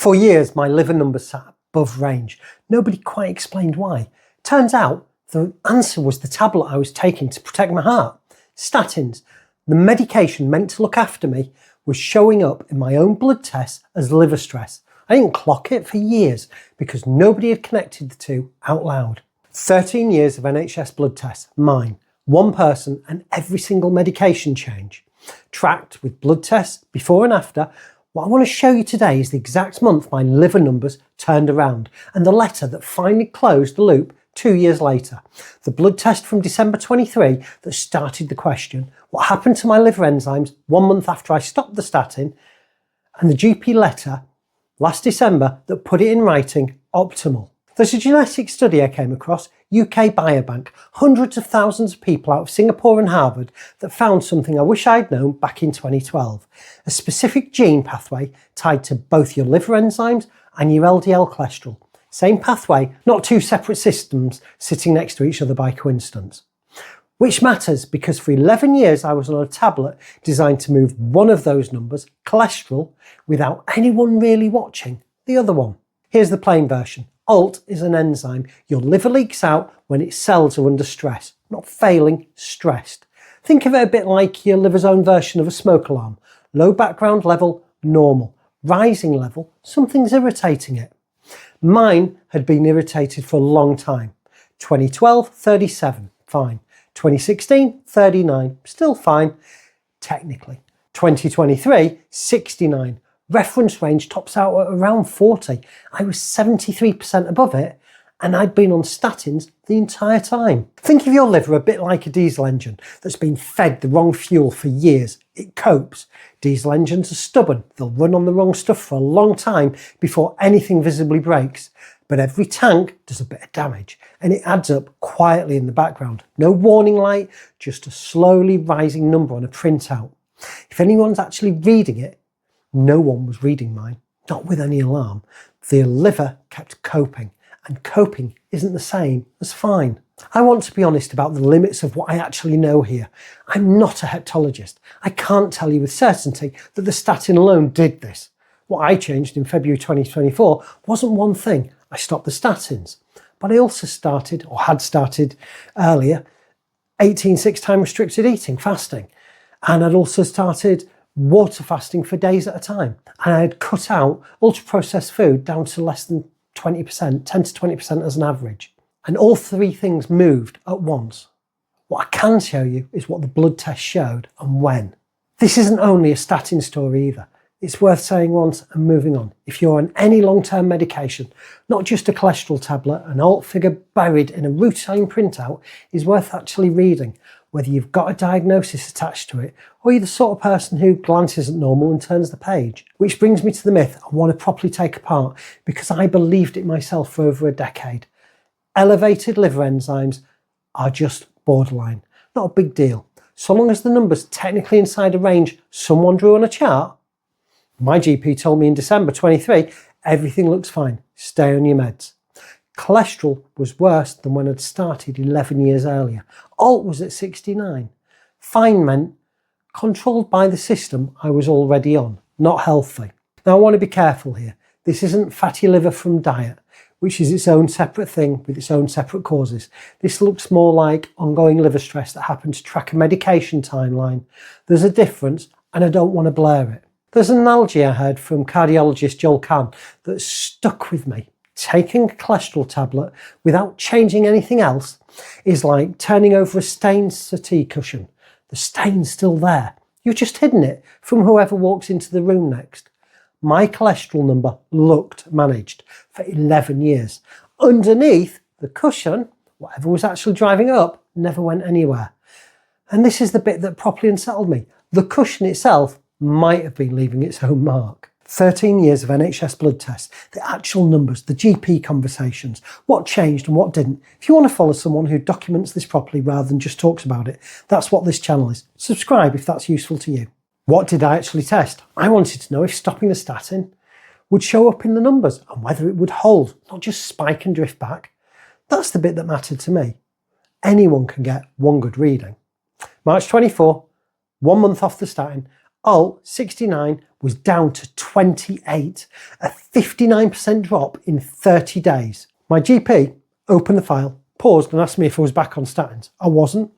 For years, my liver numbers sat above range. Nobody quite explained why. Turns out the answer was the tablet I was taking to protect my heart. Statins, the medication meant to look after me, was showing up in my own blood tests as liver stress. I didn't clock it for years because nobody had connected the two out loud. 13 years of NHS blood tests, mine, one person and every single medication change. Tracked with blood tests before and after. What I want to show you today is the exact month my liver numbers turned around and the letter that finally closed the loop 2 years later. The blood test from December 23 that started the question, what happened to my liver enzymes 1 month after I stopped the statin, and the GP letter last December that put it in writing, optimal. There's a genetic study I came across, UK Biobank, hundreds of thousands of people out of Singapore and Harvard that found something I wish I'd known back in 2012. A specific gene pathway tied to both your liver enzymes and your LDL cholesterol. Same pathway, not two separate systems sitting next to each other by coincidence. Which matters because for 11 years I was on a tablet designed to move one of those numbers, cholesterol, without anyone really watching the other one. Here's the plain version. ALT is an enzyme your liver leaks out when its cells are under stress, not failing, stressed. Think of it a bit like your liver's own version of a smoke alarm. Low background level, normal. Rising level, something's irritating it. Mine had been irritated for a long time. 2012, 37, fine. 2016, 39, still fine, technically. 2023, 69. Reference range tops out at around 40. I was 73% above it and I'd been on statins the entire time. Think of your liver a bit like a diesel engine that's been fed the wrong fuel for years. It copes. Diesel engines are stubborn. They'll run on the wrong stuff for a long time before anything visibly breaks. But every tank does a bit of damage and it adds up quietly in the background. No warning light, just a slowly rising number on a printout. If anyone's actually reading it, no one was reading mine, not with any alarm. The liver kept coping, and coping isn't the same as fine. I want to be honest about the limits of what I actually know here. I'm not a hepatologist. I can't tell you with certainty that the statin alone did this. What I changed in February 2024 wasn't one thing. I stopped the statins, but I also started, or had started earlier, 18/6 time restricted eating, fasting. And I'd also started water fasting for days at a time. And I had cut out ultra-processed food down to less than 20%, 10 to 20% as an average. And all three things moved at once. What I can show you is what the blood test showed and when. This isn't only a statin story either. It's worth saying once and moving on. If you're on any long-term medication, not just a cholesterol tablet, an alt figure buried in a routine printout is worth actually reading, whether you've got a diagnosis attached to it or you're the sort of person who glances at normal and turns the page. Which brings me to the myth I want to properly take apart because I believed it myself for over a decade. Elevated liver enzymes are just borderline, not a big deal. So long as the number's technically inside a range someone drew on a chart. My GP told me in December 23, everything looks fine, stay on your meds. Cholesterol was worse than when I'd started 11 years earlier. ALT was at 69. Fine meant controlled by the system I was already on, not healthy. Now I want to be careful here. This isn't fatty liver from diet, which is its own separate thing with its own separate causes. This looks more like ongoing liver stress that happened to track a medication timeline. There's a difference and I don't want to blur it. There's an analogy I heard from cardiologist Joel Kahn that stuck with me. Taking a cholesterol tablet without changing anything else is like turning over a stained settee cushion. The stain's still there. You've just hidden it from whoever walks into the room next. My cholesterol number looked managed for 11 years. Underneath the cushion, whatever was actually driving it up never went anywhere. And this is the bit that properly unsettled me. The cushion itself might have been leaving its own mark. 13 years of NHS blood tests, the actual numbers, the GP conversations, what changed and what didn't. If you want to follow someone who documents this properly rather than just talks about it, that's what this channel is. Subscribe if that's useful to you. What did I actually test? I wanted to know if stopping the statin would show up in the numbers and whether it would hold, not just spike and drift back. That's the bit that mattered to me. Anyone can get one good reading. March 24, 1 month off the statin, Alt 69 was down to 28, a 59% drop in 30 days. My GP opened the file, paused and asked me if I was back on statins. I wasn't.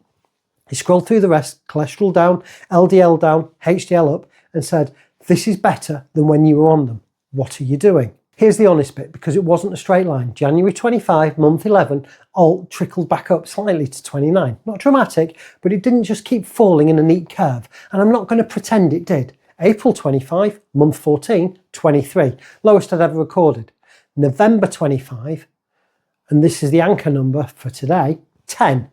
He scrolled through the rest, cholesterol down, LDL down, HDL up, and said, "This is better than when you were on them. What are you doing?" Here's the honest bit, because it wasn't a straight line. January 25, month 11, alt trickled back up slightly to 29. Not dramatic, but it didn't just keep falling in a neat curve, and I'm not going to pretend it did. April 25, month 14, 23, lowest I'd ever recorded. November 25, and this is the anchor number for today, 10.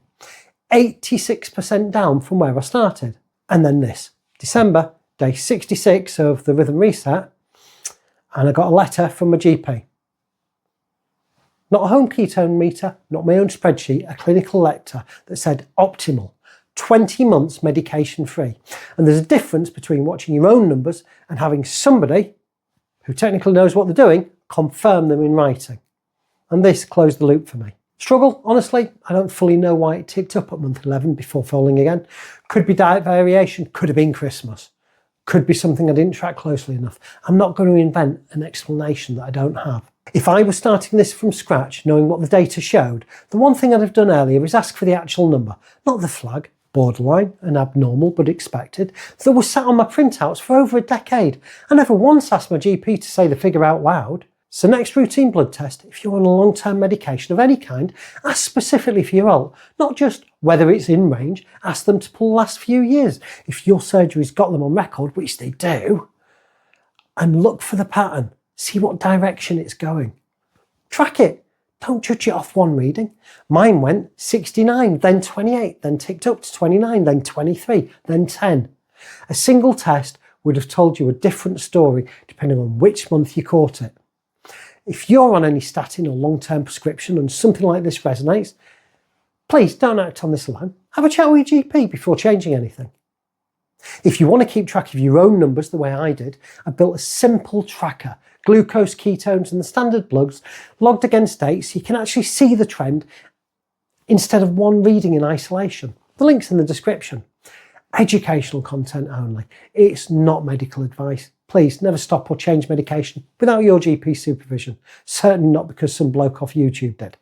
86% down from where I started. And then this, December, day 66 of the rhythm reset, and I got a letter from my GP. Not a home ketone meter, not my own spreadsheet, a clinical letter that said optimal, 20 months medication free. And there's a difference between watching your own numbers and having somebody who technically knows what they're doing confirm them in writing. And this closed the loop for me. Struggle, honestly, I don't fully know why it ticked up at month 11 before falling again. Could be diet variation, could have been Christmas. Could be something I didn't track closely enough. I'm not going to invent an explanation that I don't have. If I was starting this from scratch, knowing what the data showed, the one thing I'd have done earlier is ask for the actual number, not the flag, borderline and abnormal but expected, that was sat on my printouts for over a decade. I never once asked my GP to say the figure out loud. So next routine blood test, if you're on a long-term medication of any kind, ask specifically for your alt, not just whether it's in range, ask them to pull the last few years. If your surgery's got them on record, which they do, and look for the pattern, see what direction it's going. Track it, don't judge it off one reading. Mine went 69, then 28, then ticked up to 29, then 23, then 10. A single test would have told you a different story depending on which month you caught it. If you're on any statin or long-term prescription and something like this resonates, please don't act on this alone. Have a chat with your GP before changing anything. If you want to keep track of your own numbers the way I did, I built a simple tracker, glucose, ketones and the standard bloods logged against dates so you can actually see the trend instead of one reading in isolation. The link's in the description. Educational content only. It's not medical advice. Please never stop or change medication without your GP supervision. Certainly not because some bloke off YouTube did.